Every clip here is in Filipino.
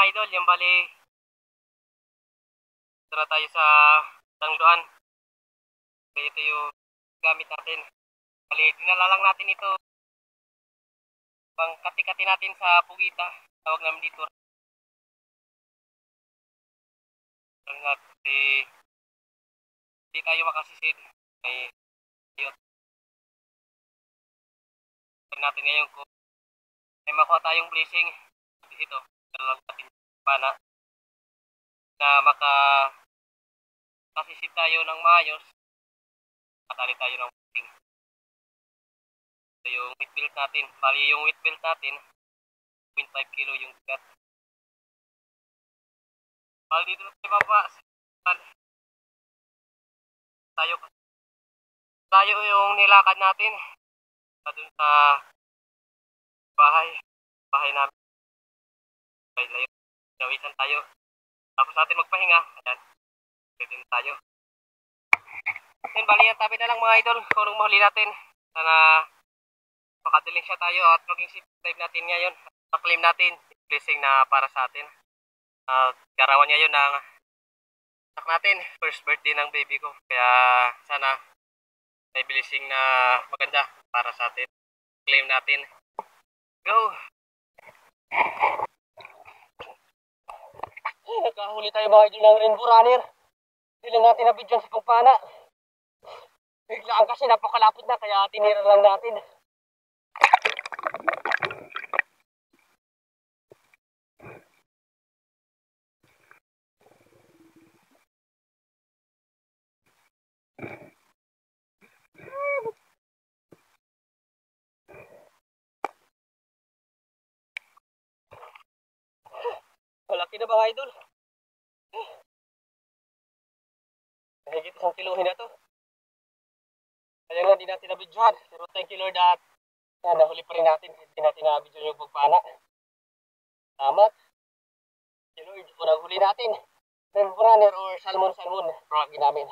mga idol, yung bali, tara tayo sa tangluan. So, ito yung gamit natin. Bali, dinala lang natin ito. Pang kati-kati natin sa pugita. Tawag namin dito. Kasi hindi tayo makasisid. May iyot. Tignan natin ngayon kung may makuha tayong blessing. Ito, dala lang natin pana na makasisid tayo ng maayos. Matali tayo ng blessing. Ito yung wheat belt natin. Bali yung wheat belt natin, 0.5 kilo yung bigat. Bali dito na tayo baba. Tayo yung nilakad natin. Doon sa bahay namin. Layo. Nawisan tayo. Tapos natin magpahinga. Ayan. Pwede na tayo. Then bali yan tabi na lang mga idol. Kung anong mahuli natin. Sana makadiling siya tayo at maging safe dive natin ngayon. Maklaim natin. Blessing na para sa atin. Garawan ngayon ng anak natin. First birthday ng baby ko. Kaya sana may blessing na maganda para sa atin. Claim natin. Go! Nakahuli tayo mga idol ng rainbow runner. Hindi lang natin na-video sa kumpana. Biglaan kasi napakalapit na kaya tinira lang natin. Malaki na ba idol? Higit 1 kilohin na to. Kaya nga, di natin na-videohan. Pero thank you Lord at nahuli pa rin natin. Hindi natin na-video yung pagpana. Salamat. Thank you Lord. Unang huli natin. Rainbow runner or salmon. Pragi namin.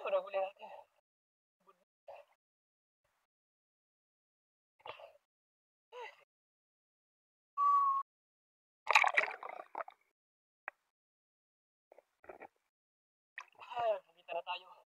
Unang huli natin. Pagkita na tayo.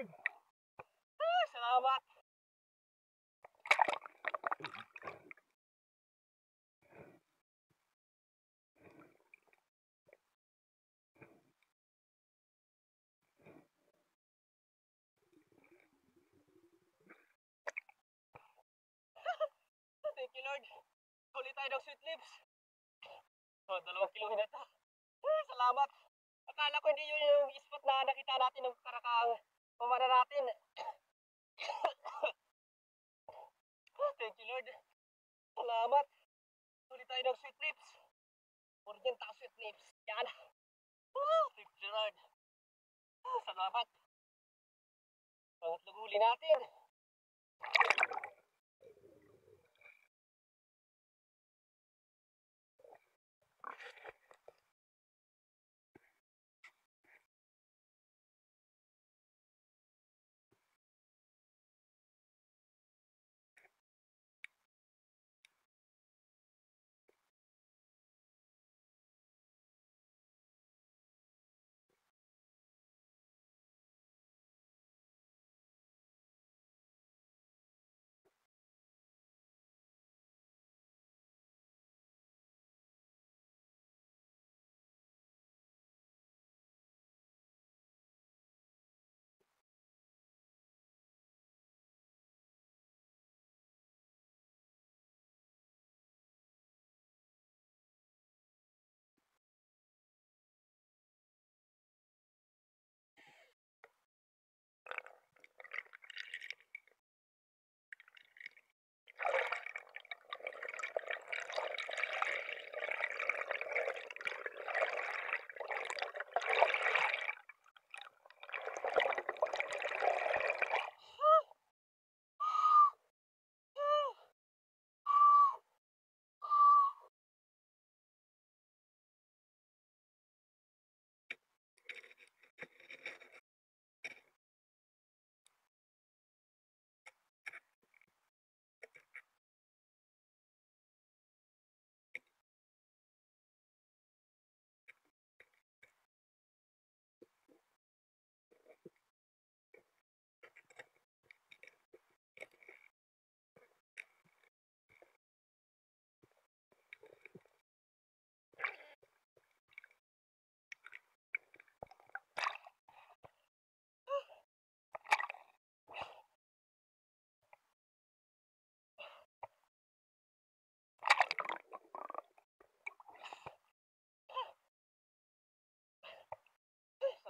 Lord. Salamat. Thank you, Lord. Huli tayo ng sweet lips. 2 kilo na ito. Salamat. Akala ko hindi yun yung spot na nakita natin ng karakang pamana natin. Thank you, Lord. Salamat. Huli tayo ng sweet lips. Oriental sweet lips. Yan. Thank you, Lord. Salamat. Pangatlong huli natin.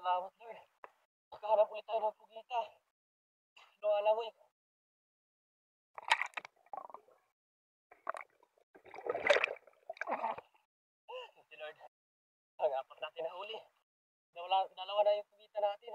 Salamat, Lord. Makaharap ulit tayo ng pugita. Alam mo, thank you, Lord. Ang apat natin na huli. Dalawa na yung pugita natin.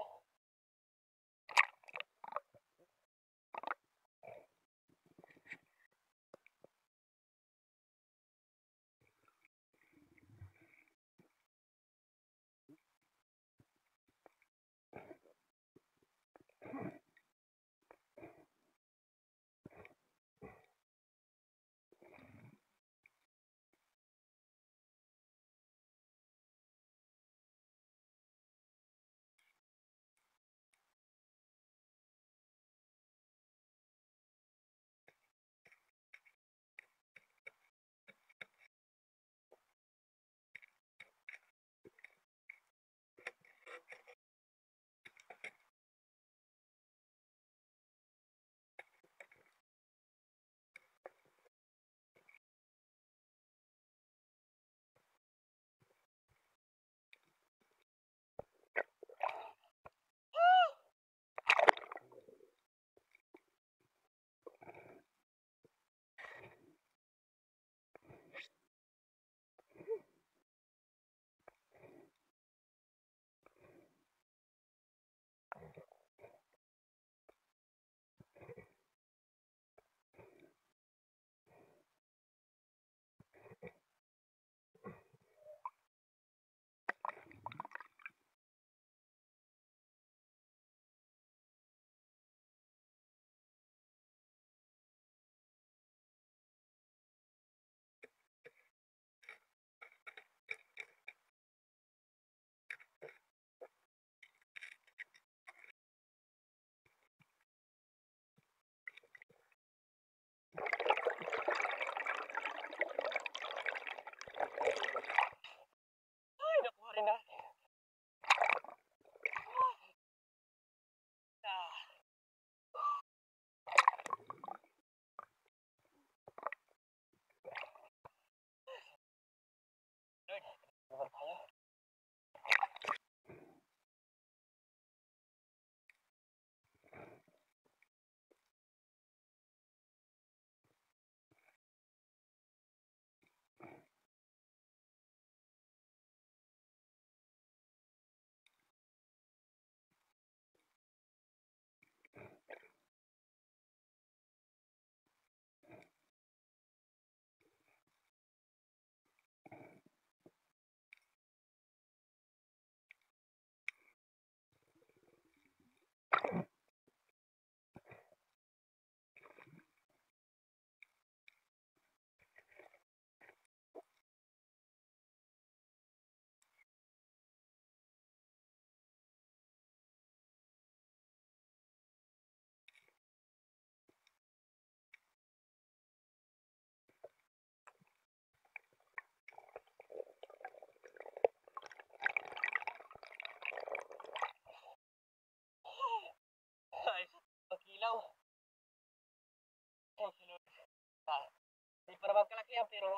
Hindi pa naman kalaki yan, pero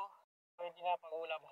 pwede na pang-ulam.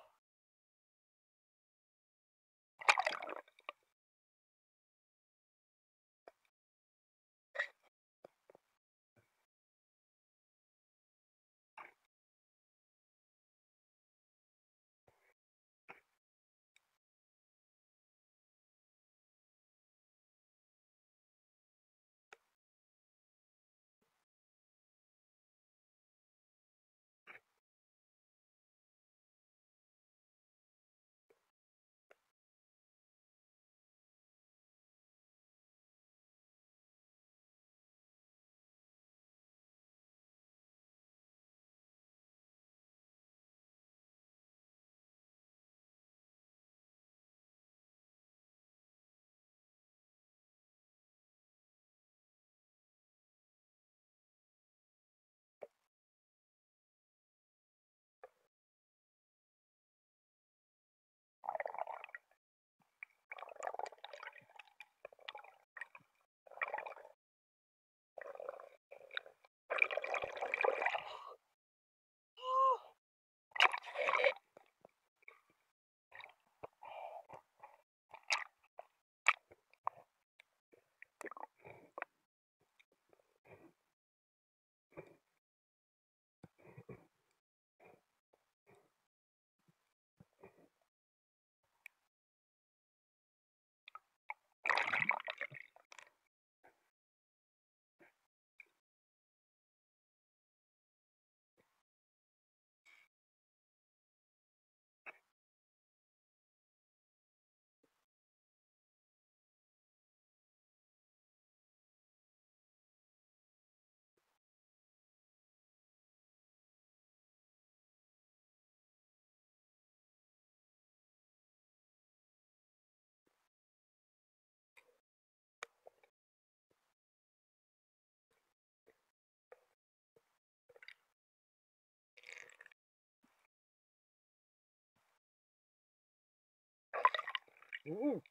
Mm.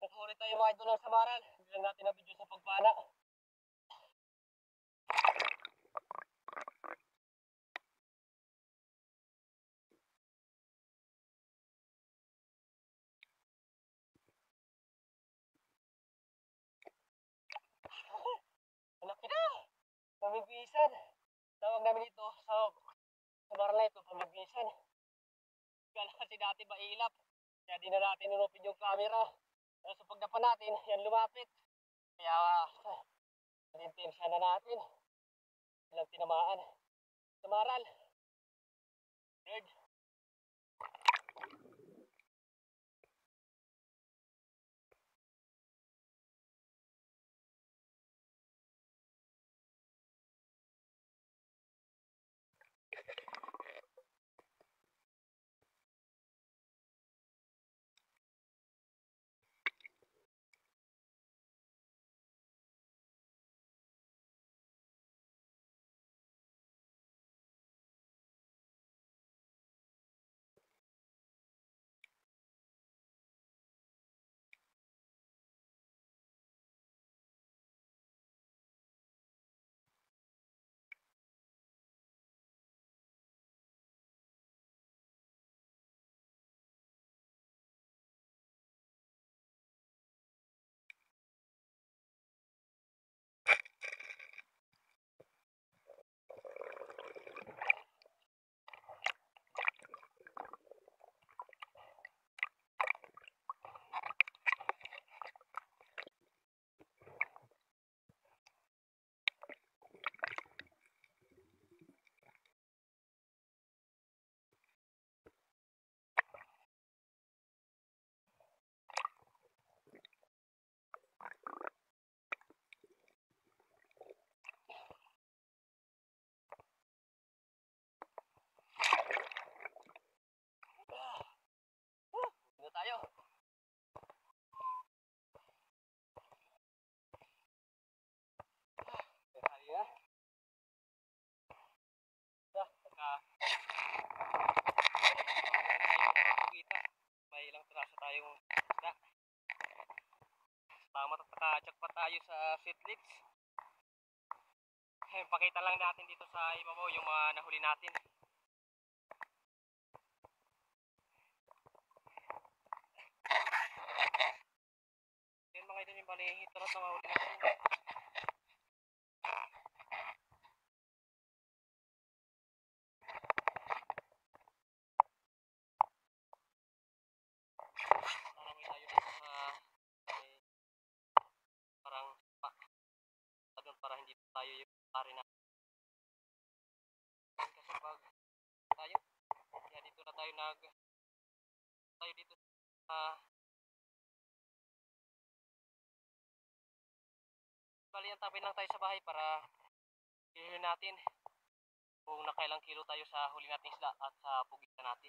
Nagsulit tayo mga idol ng samaran. Hindi lang natin na video sa pagpana. Malaki na! Pamigbisan. Tawag namin ito sa samaran na ito, pamigbisan. Kala kasi dati mailap. Kaya di na natin nunupin yung camera. Pero sa pagdapan natin, yan lumapit. Kaya, nintensya na natin. Ilang tinamaan. Samaran. Third. may ilang piraso tayong isda. Tama at nakachak pa tayo sa seedlings. Pakita lang natin dito sa ibabaw yung mga nahuli natin. Yan mga idol, yung bali ito na mahuli natin. Para hindi tayo yung pare na kasi pag tayo kaya dito na tayo tayo dito bali ang tapin lang tayo sa bahay para hilin natin kung nakailang kilo tayo sa huli nating isda at sa pugitan natin.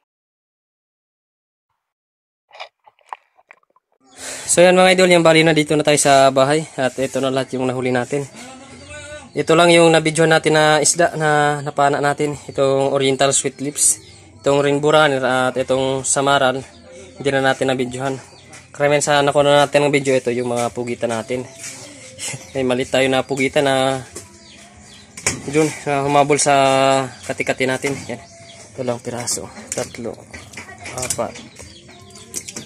So yan mga idol, yung bali na dito na tayo sa bahay at ito na lahat yung nahuli natin. Ito lang yung nabidyohan natin na isda na napana natin. Itong oriental sweet lips, itong rainbow runner at itong samaral. Hindi na natin nabidyohan. Karamihan sa nakuha na natin ng video, ito yung mga pugitan natin. May malit tayo na pugitan na dun, na humabol sa kati-kati natin. Yan. Ito lang piraso. 3, 4,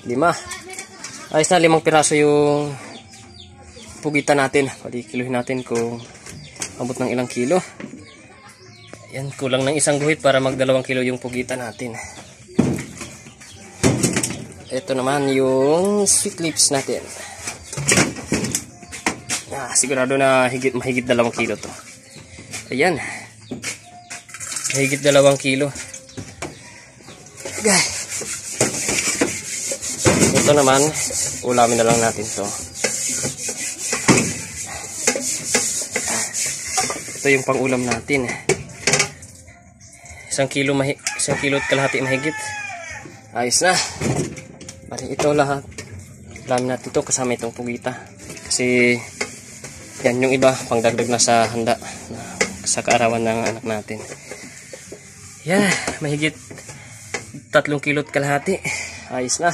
5. Ayos na, 5 piraso yung pugitan natin. Palikiluhin natin kung abot ng ilang kilo. Yan, kulang ng 1 guhit para mag 2 kilo yung pugitan natin. Ito naman yung sweet lips natin. Sigurado na mahigit 2 kilo to. Ayan, mahigit 2 kilo. Ito naman, ulamin na lang natin to. Ito yung pang-ulam natin. 1 kilo at kalahati mahigit. Ayos na. Bali ito lahat. Ulamin natin ito kasama itong pugita. Kasi yan yung iba pangdagdag na sa handa sa kaarawan ng anak natin. Yan, mahigit 3 kilo at kalahati. Ayos na.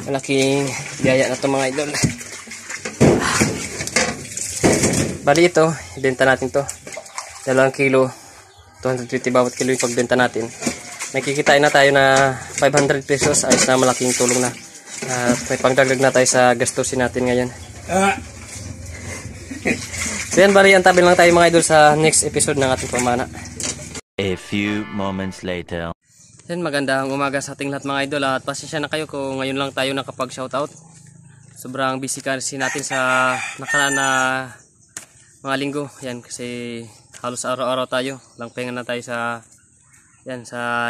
Malaking biyaya na ito mga idol. Bali ito, ibenta natin to 2 kilo, 250 bawat kilo yung pagbenta natin. Nakikitain na tayo na 500 pesos. Ayos na, malaking tulong na. At may pangdagdag na tayo sa gastusin natin ngayon. So yan, bali antabi lang tayo mga idol sa next episode ng ating pamana. A few moments later. Yan, magandang umaga sa ating lahat mga idol. At pasensya na kayo kung ngayon lang tayo nakapag-shoutout. Sobrang busy kasi natin sa nakaraan na mga linggo. Yan, kasi halos araw-araw tayo. Lang pahinga na tayo sa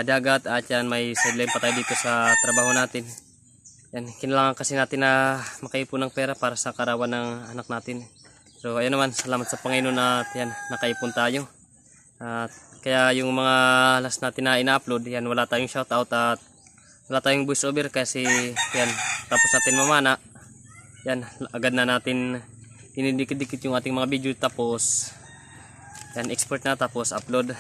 dagat. At yan, may sideline pa tayo dito sa trabaho natin. Yan, kinailangan kasi natin na makaipon ng pera para sa karawan ng anak natin. So ayun naman, salamat sa Panginoon na yan, nakaipon tayo. At kaya yung mga last natin na ina-upload, yan, wala tayong shoutout at wala tayong voice over kasi yan, tapos natin mamana. Yan, agad na natin dinidikit-dikit yung ating mga video, tapos yan, export na, tapos upload.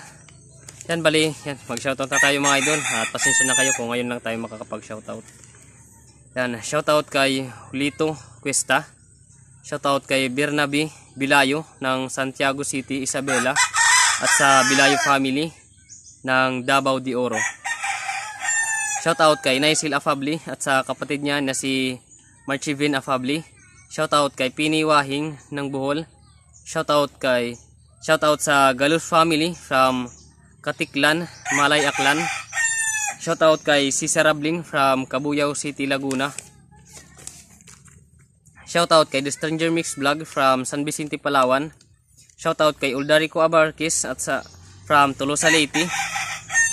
Yan, bali, yan, mag-shoutout na tayo mga idol. At pasensya na kayo kung ngayon lang tayo makakapag-shoutout. Yan, shoutout kay Julito Cuesta. Shoutout kay Bernabe Bilayo ng Santiago City, Isabela. At sa Bilayo family ng Davao de Oro. Shoutout kay Naisil Afabli at sa kapatid niya na si Marchivin Afabli. Shoutout kay Pini Wahing ng Bohol. Shoutout sa Galus family from Katiklan, Malay Aklan. Shoutout kay Cesar Rabling from Cabuyao City, Laguna. Shoutout kay The Stranger Mix Vlog from San Vicente, Palawan. Shoutout kay Uldarico Abarquez at from Tolosa, Leyte.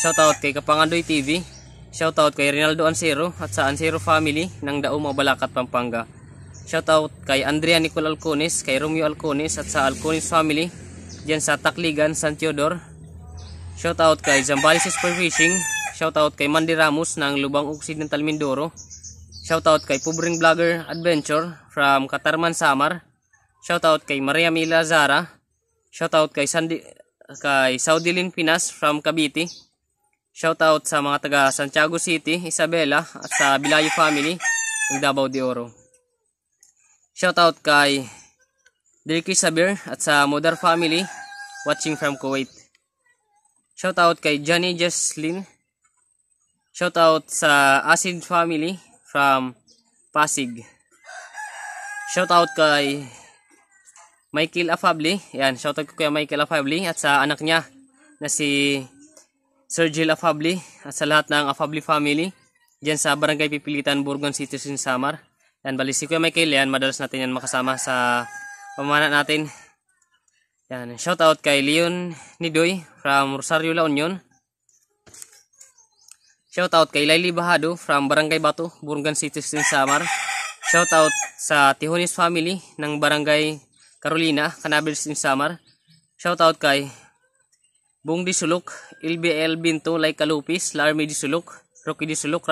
Shoutout kay Kapangandoy TV. Shoutout kay Rinaldo Ansero at sa Ansero family ng Daum, Balacat, Pampanga. Shoutout kay Andrea Nicol Alcones, kay Romeo Alcones at sa Alcones family diyan sa Tacligan, San Teodor. Shoutout kay Zambales Superfishing. Shoutout kay Mandy Ramos ng Lubang Occidental, Mindoro. Shoutout kay Pubring Vlogger Adventure from Katarman, Samar. Shoutout kay Maria Mila Zara. Shoutout kay Saudilin Pinas from Cavite. Shoutout sa mga taga Santiago City, Isabela at sa Bilayo family ng Davao de Oro. Shoutout kay Dirky Sabir at sa Modar family watching from Kuwait. Shoutout kay Johnny Jesslyn. Shoutout sa Acid family from Pasig. Shoutout kay Michael Afabli. Yan, shoutout ko kay Michael Afabli at sa anak niya na si Sir Jill Afabli at sa lahat ng Afabli family diyan sa Barangay Pipilitan, Burgon City, Samar. Yan, bali si Kuya Michael yan, madalas natin yan makasama sa pamana natin. Yan, shoutout kay Leon Nidoy from Rosario, La Union. Shoutout kay Laili Bahado from Barangay Bato, Burgon City, Samar. Shoutout sa Tihonis family ng Barangay Carolina, Canabil, Samar. Shoutout kay Bung Disulok, LBL Binto, Laika Lupis, Larmy Disulok, Rocky Disulok,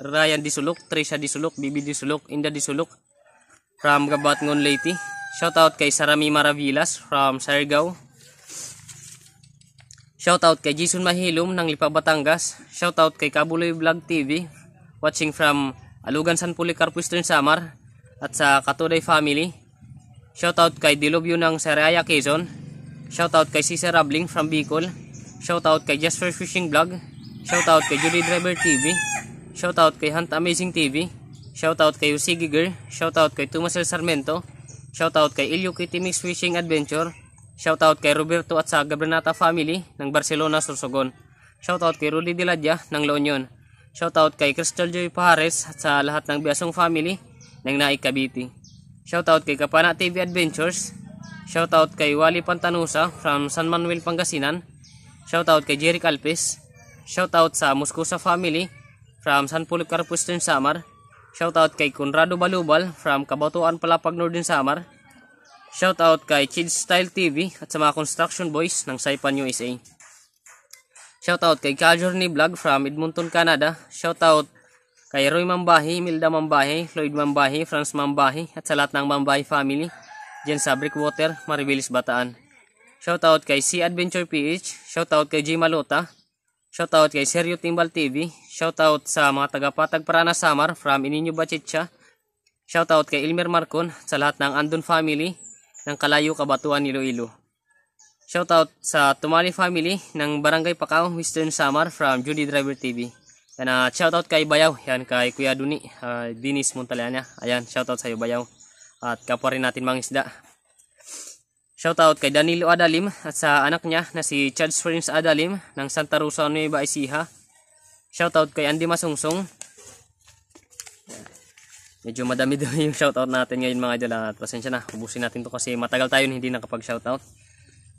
Ryan Disulok, Trisha Disulok, Bibi Disulok, Inda Disulok from Gabatngon, Leyte. Shoutout kay Sarami Maravillas from Sarigao. Shoutout kay Jason Mahilom ng Lipa, Batangas. Shoutout kay Kabuloy Vlog TV watching from Alugan, San Policarpo, Eastern Samar at sa Katuday family. Shoutout kay Dilobyo ng Saraya, Quezon. Shoutout kay Cesar Rabling from Bicol. Shoutout kay Jasper Fishing Vlog. Shoutout kay Judy Driver TV. Shoutout kay Hunt Amazing TV. Shoutout kay Usi Giger. Shoutout kay Tomasel Sarmento. Shoutout kay Ilyo Kitimix Fishing Adventure. Shoutout kay Roberto at sa Gabranata family ng Barcelona, Sorsogon. Shoutout kay Rudy Diladya ng La Union. Shoutout kay Crystal Joy Pahares at sa lahat ng Biasong family ng Naik, Cavite. Shoutout kay Kapana TV Adventures. Shoutout kay Wally Pantanusa from San Manuel, Pangasinan. Shoutout kay Jerry Calpes. Shoutout sa Muscusa family from San Policarpo, Eastern Samar. Shoutout kay Conrado Balubal from Kabatuan, Palapag, Northern Samar. Shoutout kay Kids Style TV at sa mga construction boys ng Saipan, USA. Shoutout kay Kajorni Vlog from Edmonton, Canada. Shoutout kay Roy Mambahi, Milda Mambahi, Lloyd Mambahi, Franz Mambahi at sa lahat ng Mambahi family diyan sa Brickwater, Maribelis, Bataan. Shoutout kay C Adventure PH. Shoutout kay J Malota. Shoutout kay Seryo Timbal TV. Shoutout sa mga taga-Patag Parana, Samar from Ininyo, Bachitcha. Shoutout kay Elmer Marcon sa lahat ng Andon family ng Kalayo, Kabatuan, Iloilo. Shoutout sa Tumali family ng Barangay Pacao, Western Samar from Judy Driver TV. Yan, shoutout kay Bayaw, yan kay Kuya Duni, Dinis Montalana. Ayan, shoutout sa iyo Bayaw. At kapwa rin natin mga isda. Shoutout kay Danilo Adalim at sa anak niya na si Chad Springs Adalim ng Santa Rosa, Nueva Ecija. Shoutout kay Andy Masungsong. Medyo madami daw yung shoutout natin ngayon mga idol. At pasensya na, ubusin natin to kasi matagal tayo hindi nakapag-shoutout.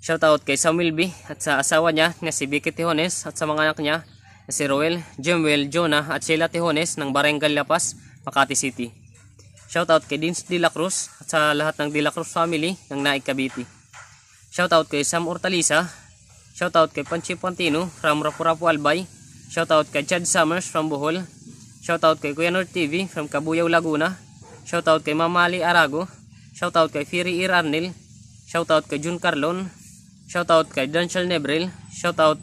Shoutout kay Samuel B at sa asawa niya na si Vicky Tijones at sa mga anak niya na si Roel, Jemuel, Jonah at Sheila Tijones ng Barangay Lapas, Makati City. Shoutout kay Dins De La Cruz at sa lahat ng De La Cruz family ng Naik, Cavite. Shoutout kay Sam Hortalisa. Shoutout kay Panchi Pontino from Rapu-Rapu, Albay. Shoutout kay Chad Summers from Bohol. Shoutout kay Kuya North TV from Cabuyao, Laguna. Shoutout kay Mamali Arago. Shoutout kay Firi Irarnil. Shoutout kay Jun Carlon. Shoutout kay Danchal Nebril. Shoutout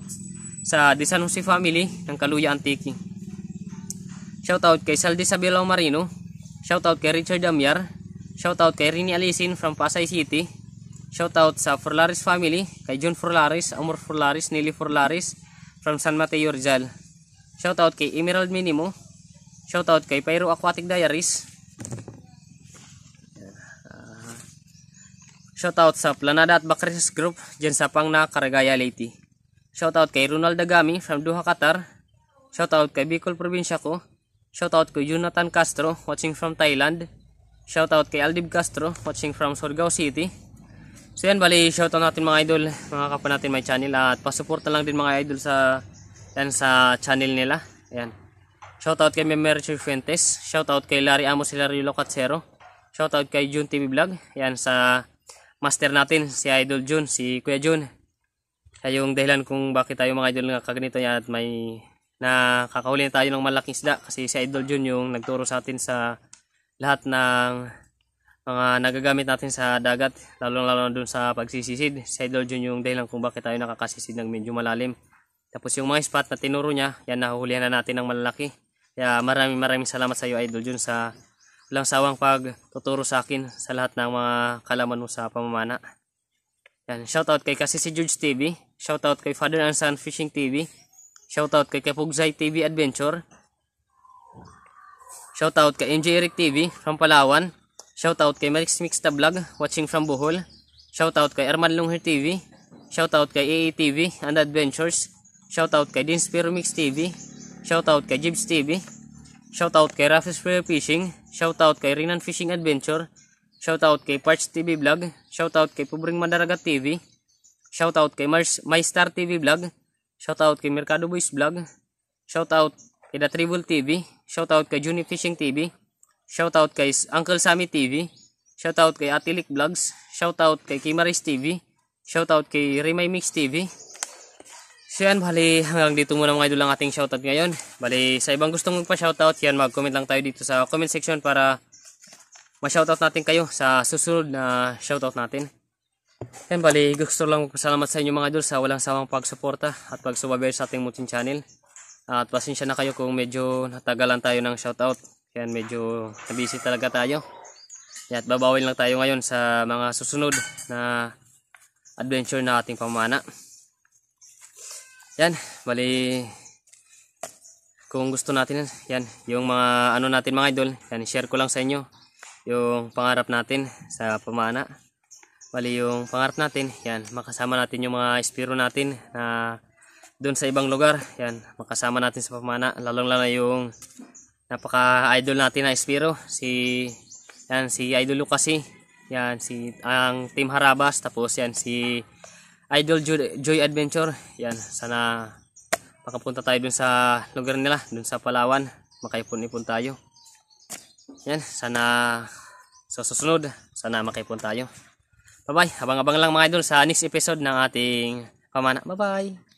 sa De San Jose family ng Kaluya, Antique. Shoutout kay Saldi Sabilao Marino. Shoutout kay Richard Amyar. Shoutout kay Rini Alisin from Pasay City. Shoutout sa Forlaris family, kay John Forlaris, Amor Forlaris, Nelly Forlaris from San Mateo, Rizal. Shoutout kay Emerald Minimo. Shoutout kay Pyro Aquatic Diaries. Shoutout sa Planada at Bakris Group dyan sa Pangna, Caragaya, Leyte. Shoutout kay Ronald Dagami from Doha, Qatar. Shoutout kay Bicol Provincia ko. Shoutout kay Jonathan Castro watching from Thailand. Shoutout kay Aldib Castro watching from Surigao City. So yan, bali shoutout natin mga idol, mga kapwa natin may channel at pasuporta lang din mga idol sa channel nila. Ayan. Shoutout kay Memercio Fuentes. Shoutout kay Larry Amos, Hilario Locatsero. Shoutout kay Jun TV Vlog. Ayan, sa master natin si Idol Jun, si Kuya Jun. Kaya yung dahilan kung bakit tayo mga idol nga kaganito yan at may nakakahuli tayo ng malaking isda kasi si Idol Jun yung nagturo sa atin sa lahat ng mga nagagamit natin sa dagat, lalo dun sa pagsisisid. Si Idol Jun yung dahilan kung bakit tayo nakakasisid ng medyo malalim. Tapos yung mga spot na tinuro niya, yan nahuhulihan na natin ng malalaki. Kaya maraming salamat sa iyo Idol Jun sa walang sawang pagtuturo sa akin sa lahat ng mga kalaman mo sa pamamana. Yan, shoutout kay Kasisi George TV, shoutout kay Father and Son Fishing TV, shoutout kay Kapugzay TV Adventure, shoutout kay MJ Eric TV from Palawan, shoutout kay Marix Mixta Vlog watching from Bohol, shoutout kay Arman Lunghir TV, shoutout kay AA TV and Adventures, shoutout kay Dinspiro Mix TV, shoutout kay Jibs TV, shoutout kay Raffles Spear Fishing, shoutout kay Rinan Fishing Adventure, shoutout kay Parch TV Vlog, shoutout kay Pubring Mandaragat TV, shoutout kay My Star TV Vlog, shoutout kay Mercado Boys Vlog, shoutout kay The Tribal TV, shoutout kay Juni Fishing TV, shoutout kay Uncle Sammy TV, shoutout kay Atilik Vlogs, shoutout kay Kimaris TV, shoutout kay Remay Mix TV. So yan, bali hanggang dito muna mga idol ang ating shoutout ngayon. Bali sa ibang gustong magpa-shoutout, yan mag-comment lang tayo dito sa comment section para ma-shoutout natin kayo sa susunod na shoutout natin. Yan, bali gusto lang magpasalamat sa inyo mga idol sa walang sawang pagsuporta at pagsubaybay sa ating munting channel. At pasensya na kayo kung medyo natagalan tayo ng shoutout. Yan, medyo nabisi talaga tayo. Yan, at babawin lang tayo ngayon sa mga susunod na adventure na ating pamana. Yan, bali kung gusto natin yan, yung mga ano natin mga idol, yan, share ko lang sa inyo yung pangarap natin sa pamana. Bali yung pangarap natin, yan, makasama natin yung mga espiro natin na doon sa ibang lugar, yan, makasama natin sa pamana, lalong lalo yung napaka-idol natin na espiro, si Idol Lucasi, yan, ang Team Harabas, tapos yan, si Idol Joy Adventure, yan, sana makapunta tayo dun sa lugar nila, dun sa Palawan, makaipon-ipon tayo. Yan, sana sa susunod, sana makaipon tayo. Bye-bye. Abang-abang lang mga idol sa next episode ng ating pamana. Bye-bye.